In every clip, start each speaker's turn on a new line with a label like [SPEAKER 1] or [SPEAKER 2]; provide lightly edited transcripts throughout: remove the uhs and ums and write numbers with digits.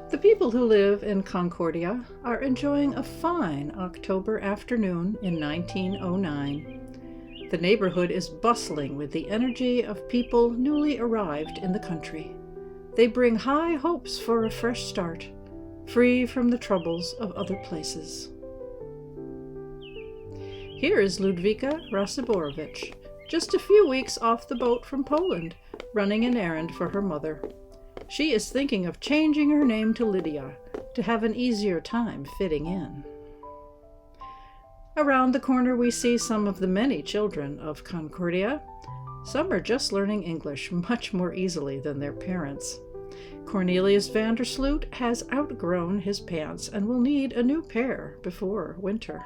[SPEAKER 1] The people who live in Concordia are enjoying a fine October afternoon in 1909. The neighborhood is bustling with the energy of people newly arrived in the country. They bring high hopes for a fresh start, free from the troubles of other places. Here is Ludwika Rasiborowicz, just a few weeks off the boat from Poland, running an errand for her mother. She is thinking of changing her name to Lydia to have an easier time fitting in. Around the corner we see some of the many children of Concordia. Some are just learning English much more easily than their parents. Cornelius Vandersloot has outgrown his pants and will need a new pair before winter.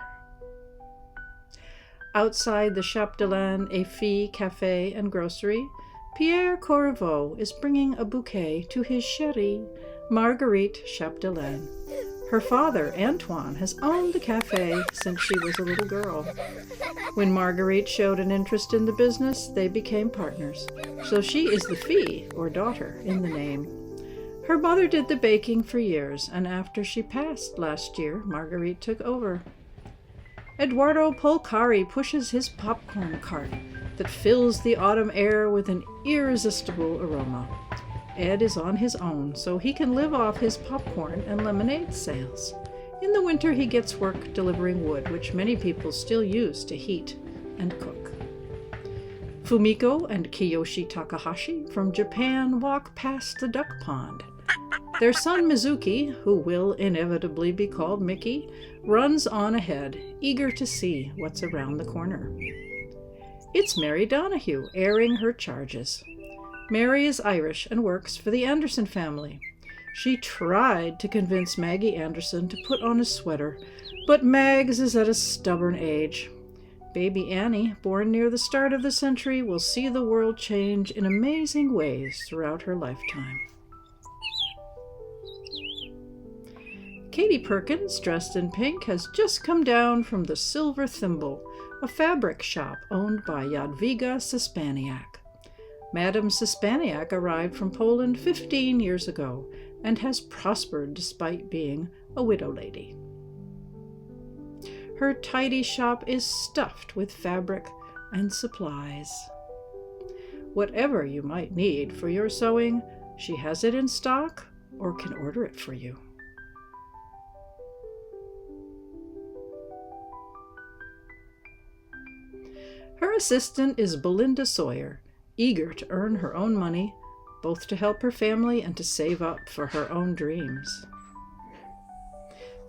[SPEAKER 1] Outside the Chapdelaine et Filles Café and Grocery, Pierre Corriveau is bringing a bouquet to his chérie, Marguerite Chapdelaine. Her father, Antoine, has owned the café since she was a little girl. When Marguerite showed an interest in the business, they became partners, so she is the fille, or daughter, in the name. Her mother did the baking for years, and after she passed last year, Marguerite took over. Eduardo Polcari pushes his popcorn cart that fills the autumn air with an irresistible aroma. Ed is on his own, so he can live off his popcorn and lemonade sales. In the winter, he gets work delivering wood, which many people still use to heat and cook. Fumiko and Kiyoshi Takahashi from Japan walk past the duck pond. Their son Mizuki, who will inevitably be called Mickey, runs on ahead, eager to see what's around the corner. It's Mary Donahue airing her charges. Mary is Irish and works for the Anderson family. She tried to convince Maggie Anderson to put on a sweater, but Mags is at a stubborn age. Baby Annie, born near the start of the century, will see the world change in amazing ways throughout her lifetime. Katie Perkins, dressed in pink, has just come down from the Silver Thimble, a fabric shop owned by Jadwiga Suspaniak. Madame Suspaniak arrived from Poland 15 years ago and has prospered despite being a widow lady. Her tidy shop is stuffed with fabric and supplies. Whatever you might need for your sewing, she has it in stock or can order it for you. Her assistant is Belinda Sawyer, eager to earn her own money, both to help her family and to save up for her own dreams.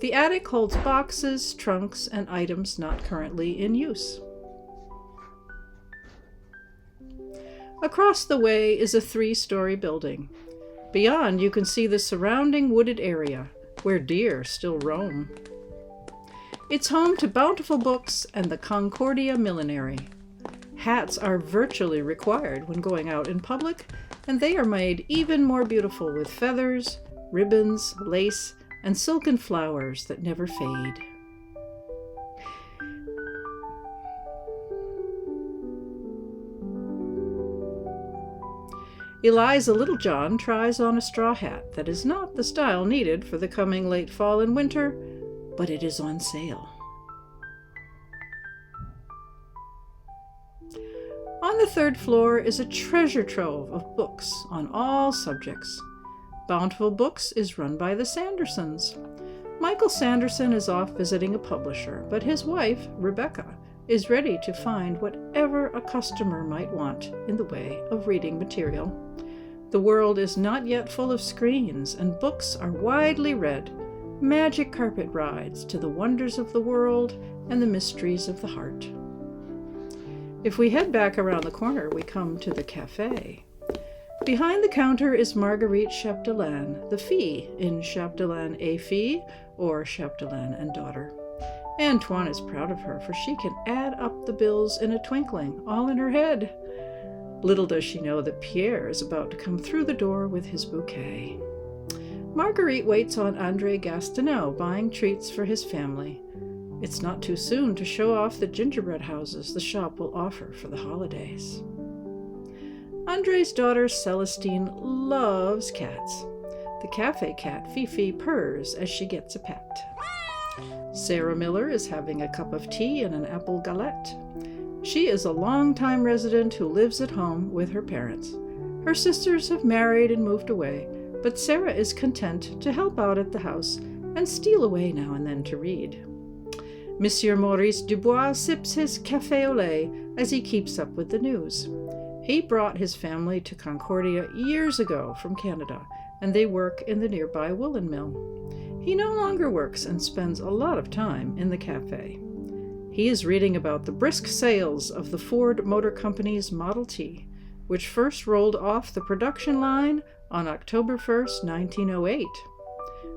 [SPEAKER 1] The attic holds boxes, trunks, and items not currently in use. Across the way is a 3-story building. Beyond, you can see the surrounding wooded area, where deer still roam. It's home to Bountiful Books and the Concordia Millinery. Hats are virtually required when going out in public, and they are made even more beautiful with feathers, ribbons, lace, and silken flowers that never fade. Eliza Littlejohn tries on a straw hat that is not the style needed for the coming late fall and winter, but it is on sale. On the 3rd floor is a treasure trove of books on all subjects. Bountiful Books is run by the Sandersons. Michael Sanderson is off visiting a publisher, but his wife, Rebecca, is ready to find whatever a customer might want in the way of reading material. The world is not yet full of screens, and books are widely read, magic carpet rides to the wonders of the world and the mysteries of the heart. If we head back around the corner, we come to the cafe. Behind the counter is Marguerite Chapdelaine, the fille in Chapdelaine et Filles, or Chapdelaine and Daughter. Antoine is proud of her, for she can add up the bills in a twinkling, all in her head. Little does she know that Pierre is about to come through the door with his bouquet. Marguerite waits on André Gastineau, buying treats for his family. It's not too soon to show off the gingerbread houses the shop will offer for the holidays. André's daughter Celestine loves cats. The cafe cat Fifi purrs as she gets a pat. Sarah Miller is having a cup of tea and an apple galette. She is a long-time resident who lives at home with her parents. Her sisters have married and moved away, but Sarah is content to help out at the house and steal away now and then to read. Monsieur Maurice Dubois sips his café au lait as he keeps up with the news. He brought his family to Concordia years ago from Canada, and they work in the nearby woolen mill. He no longer works and spends a lot of time in the cafe. He is reading about the brisk sales of the Ford Motor Company's Model T, which first rolled off the production line on October 1st, 1908.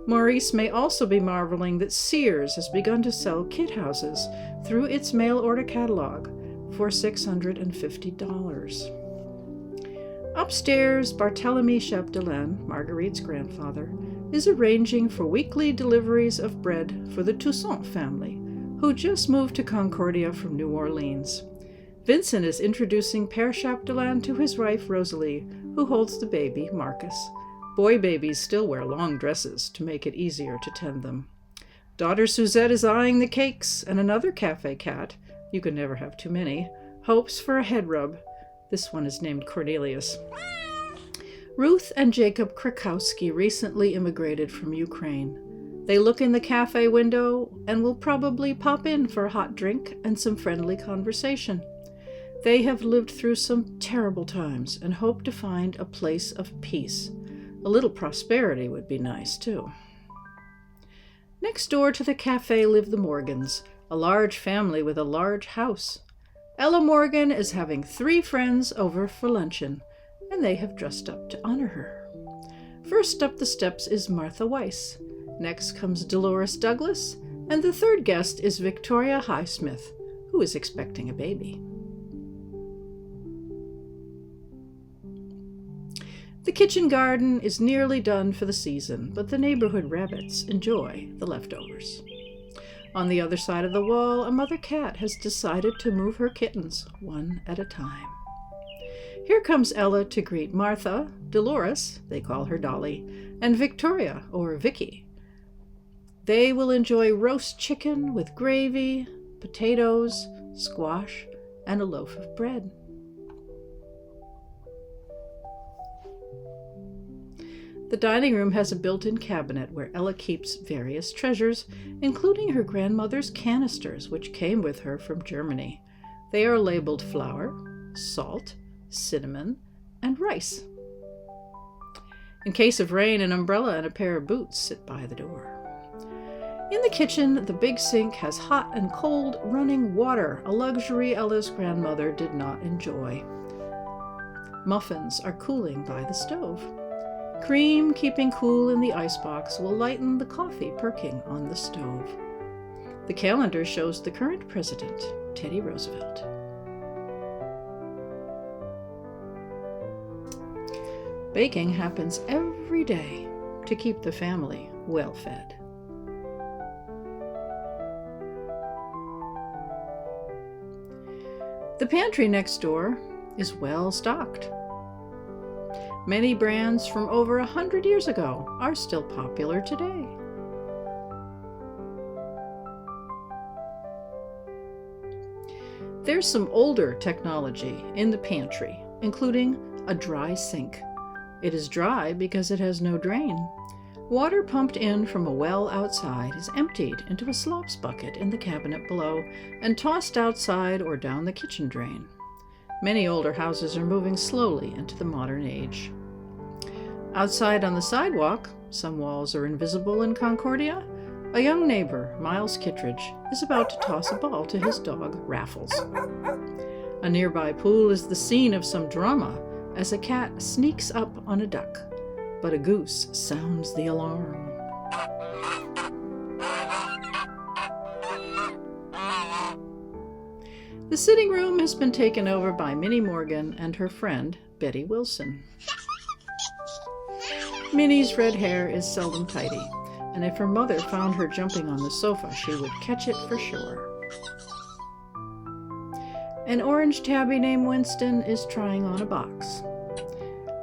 [SPEAKER 1] Maurice may also be marveling that Sears has begun to sell kit houses through its mail-order catalog for $650. Upstairs, Barthélemy Chapdelaine, Marguerite's grandfather, is arranging for weekly deliveries of bread for the Toussaint family, who just moved to Concordia from New Orleans. Vincent is introducing Père Chapdelaine to his wife Rosalie, who holds the baby, Marcus. Boy babies still wear long dresses to make it easier to tend them. Daughter Suzette is eyeing the cakes, and another cafe cat, you can never have too many, hopes for a head rub. This one is named Cornelius. Ruth and Jacob Krakowski recently immigrated from Ukraine. They look in the cafe window and will probably pop in for a hot drink and some friendly conversation. They have lived through some terrible times and hope to find a place of peace. A little prosperity would be nice, too. Next door to the cafe live the Morgans, a large family with a large house. Ella Morgan is having 3 friends over for luncheon, and they have dressed up to honor her. First up the steps is Martha Weiss. Next comes Dolores Douglas, and the third guest is Victoria Highsmith, who is expecting a baby. The kitchen garden is nearly done for the season, but the neighborhood rabbits enjoy the leftovers. On the other side of the wall, a mother cat has decided to move her kittens one at a time. Here comes Ella to greet Martha, Dolores, they call her Dolly, and Victoria, or Vicky. They will enjoy roast chicken with gravy, potatoes, squash, and a loaf of bread. The dining room has a built-in cabinet where Ella keeps various treasures, including her grandmother's canisters, which came with her from Germany. They are labeled flour, salt, cinnamon, and rice. In case of rain, an umbrella and a pair of boots sit by the door. In the kitchen, the big sink has hot and cold running water, a luxury Ella's grandmother did not enjoy. Muffins are cooling by the stove. Cream keeping cool in the icebox will lighten the coffee perking on the stove. The calendar shows the current president, Teddy Roosevelt. Baking happens every day to keep the family well fed. The pantry next door is well stocked. Many brands from over 100 years ago are still popular today. There's some older technology in the pantry, including a dry sink. It is dry because it has no drain. Water pumped in from a well outside is emptied into a slops bucket in the cabinet below and tossed outside or down the kitchen drain. Many older houses are moving slowly into the modern age. Outside on the sidewalk, some walls are invisible in Concordia, a young neighbor, Miles Kittredge, is about to toss a ball to his dog, Raffles. A nearby pool is the scene of some drama as a cat sneaks up on a duck, but a goose sounds the alarm. The sitting room has been taken over by Minnie Morgan and her friend, Betty Wilson. Minnie's red hair is seldom tidy, and if her mother found her jumping on the sofa, she would catch it for sure. An orange tabby named Winston is trying on a box.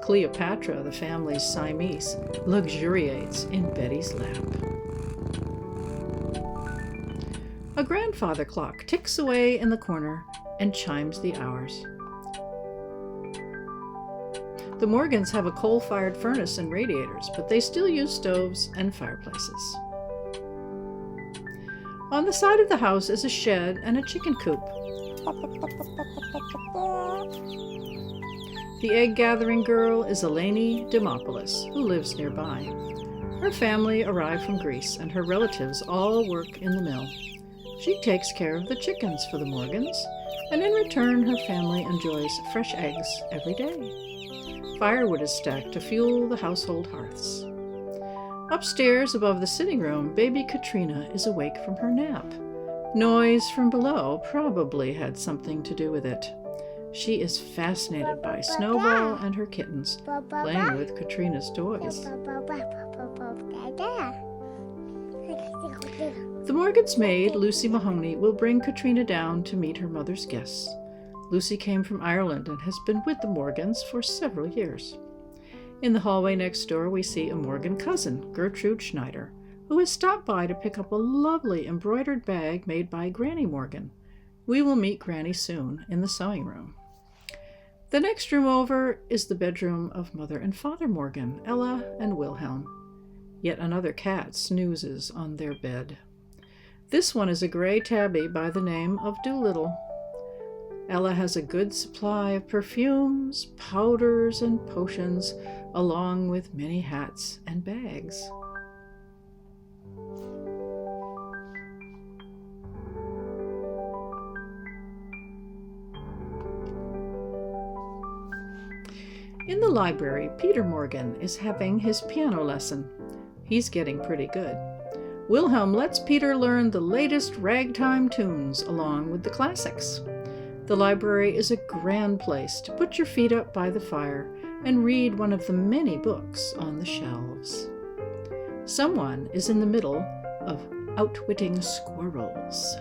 [SPEAKER 1] Cleopatra, the family's Siamese, luxuriates in Betty's lap. A grandfather clock ticks away in the corner and chimes the hours. The Morgans have a coal-fired furnace and radiators, but they still use stoves and fireplaces. On the side of the house is a shed and a chicken coop. The egg-gathering girl is Eleni Dimopoulos, who lives nearby. Her family arrived from Greece, and her relatives all work in the mill. She takes care of the chickens for the Morgans, and in return her family enjoys fresh eggs every day. Firewood is stacked to fuel the household hearths. Upstairs, above the sitting room, baby Katrina is awake from her nap. Noise from below probably had something to do with it. She is fascinated by Snowball and her kittens, playing with Katrina's toys. The Morgan's maid, Lucy Mahoney, will bring Katrina down to meet her mother's guests. Lucy came from Ireland and has been with the Morgans for several years. In the hallway next door, we see a Morgan cousin, Gertrude Schneider, who has stopped by to pick up a lovely embroidered bag made by Granny Morgan. We will meet Granny soon in the sewing room. The next room over is the bedroom of Mother and Father Morgan, Ella and Wilhelm. Yet another cat snoozes on their bed. This one is a gray tabby by the name of Doolittle. Ella has a good supply of perfumes, powders, and potions, along with many hats and bags. In the library, Peter Morgan is having his piano lesson. He's getting pretty good. Wilhelm lets Peter learn the latest ragtime tunes along with the classics. The library is a grand place to put your feet up by the fire and read one of the many books on the shelves. Someone is in the middle of outwitting squirrels.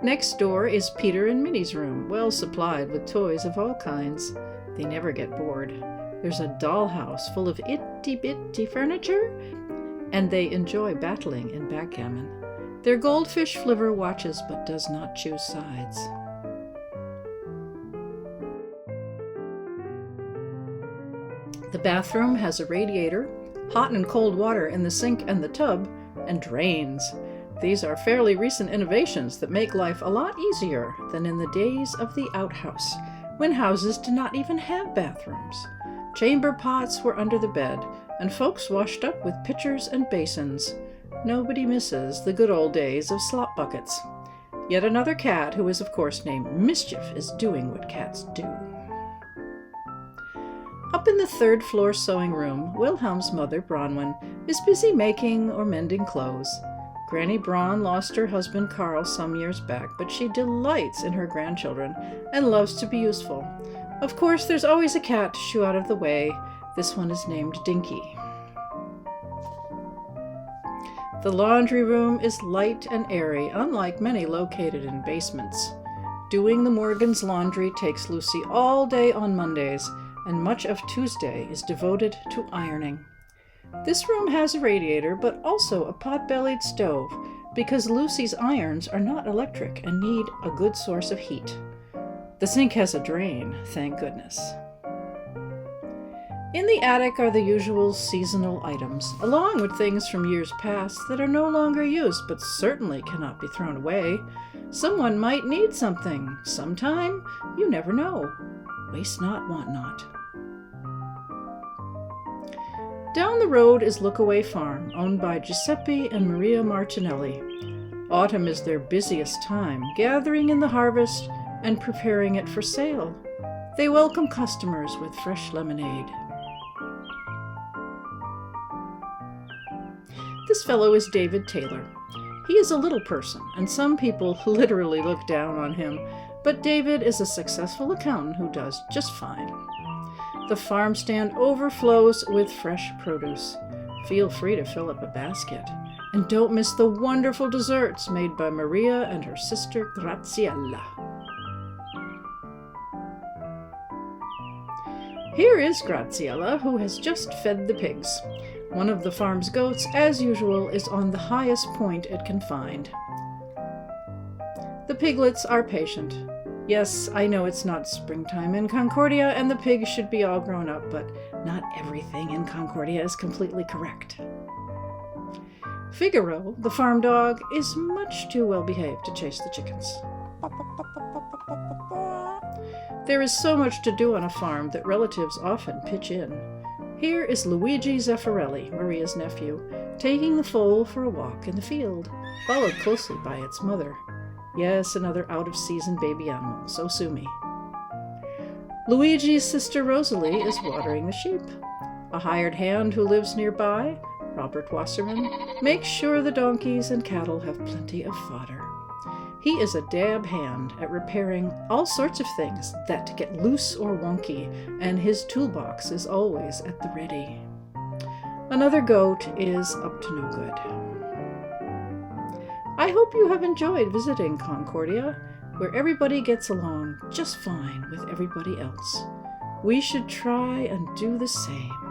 [SPEAKER 1] Next door is Peter and Minnie's room, well supplied with toys of all kinds. They never get bored. There's a dollhouse full of itty-bitty furniture, and they enjoy battling in backgammon. Their goldfish Flivver watches but does not choose sides. The bathroom has a radiator, hot and cold water in the sink and the tub, and drains. These are fairly recent innovations that make life a lot easier than in the days of the outhouse, when houses did not even have bathrooms. Chamber pots were under the bed, and folks washed up with pitchers and basins. Nobody misses the good old days of slop buckets. Yet another cat, who is of course named Mischief, is doing what cats do. Up in the third floor sewing room, Wilhelm's mother, Bronwyn, is busy making or mending clothes. Granny Braun lost her husband Carl some years back, but she delights in her grandchildren and loves to be useful. Of course, there's always a cat to shoo out of the way. This one is named Dinky. The laundry room is light and airy, unlike many located in basements. Doing the Morgans' laundry takes Lucy all day on Mondays, and much of Tuesday is devoted to ironing. This room has a radiator, but also a pot-bellied stove, because Lucy's irons are not electric and need a good source of heat. The sink has a drain, thank goodness. In the attic are the usual seasonal items, along with things from years past that are no longer used, but certainly cannot be thrown away. Someone might need something sometime. You never know. Waste not, want not. Down the road is Lookaway Farm, owned by Giuseppe and Maria Martinelli. Autumn is their busiest time, gathering in the harvest and preparing it for sale. They welcome customers with fresh lemonade. This fellow is David Taylor. He is a little person, and some people literally look down on him, but David is a successful accountant who does just fine. The farm stand overflows with fresh produce. Feel free to fill up a basket. And don't miss the wonderful desserts made by Maria and her sister Graziella. Here is Graziella, who has just fed the pigs. One of the farm's goats, as usual, is on the highest point it can find. The piglets are patient. Yes, I know it's not springtime in Concordia, and the pigs should be all grown up, but not everything in Concordia is completely correct. Figaro, the farm dog, is much too well behaved to chase the chickens. There is so much to do on a farm that relatives often pitch in. Here is Luigi Zeffirelli, Maria's nephew, taking the foal for a walk in the field, followed closely by its mother. Yes, another out-of-season baby animal, so sue me. Luigi's sister Rosalie is watering the sheep. A hired hand who lives nearby, Robert Wasserman, makes sure the donkeys and cattle have plenty of fodder. He is a dab hand at repairing all sorts of things that get loose or wonky, and his toolbox is always at the ready. Another goat is up to no good. I hope you have enjoyed visiting Concordia, where everybody gets along just fine with everybody else. We should try and do the same.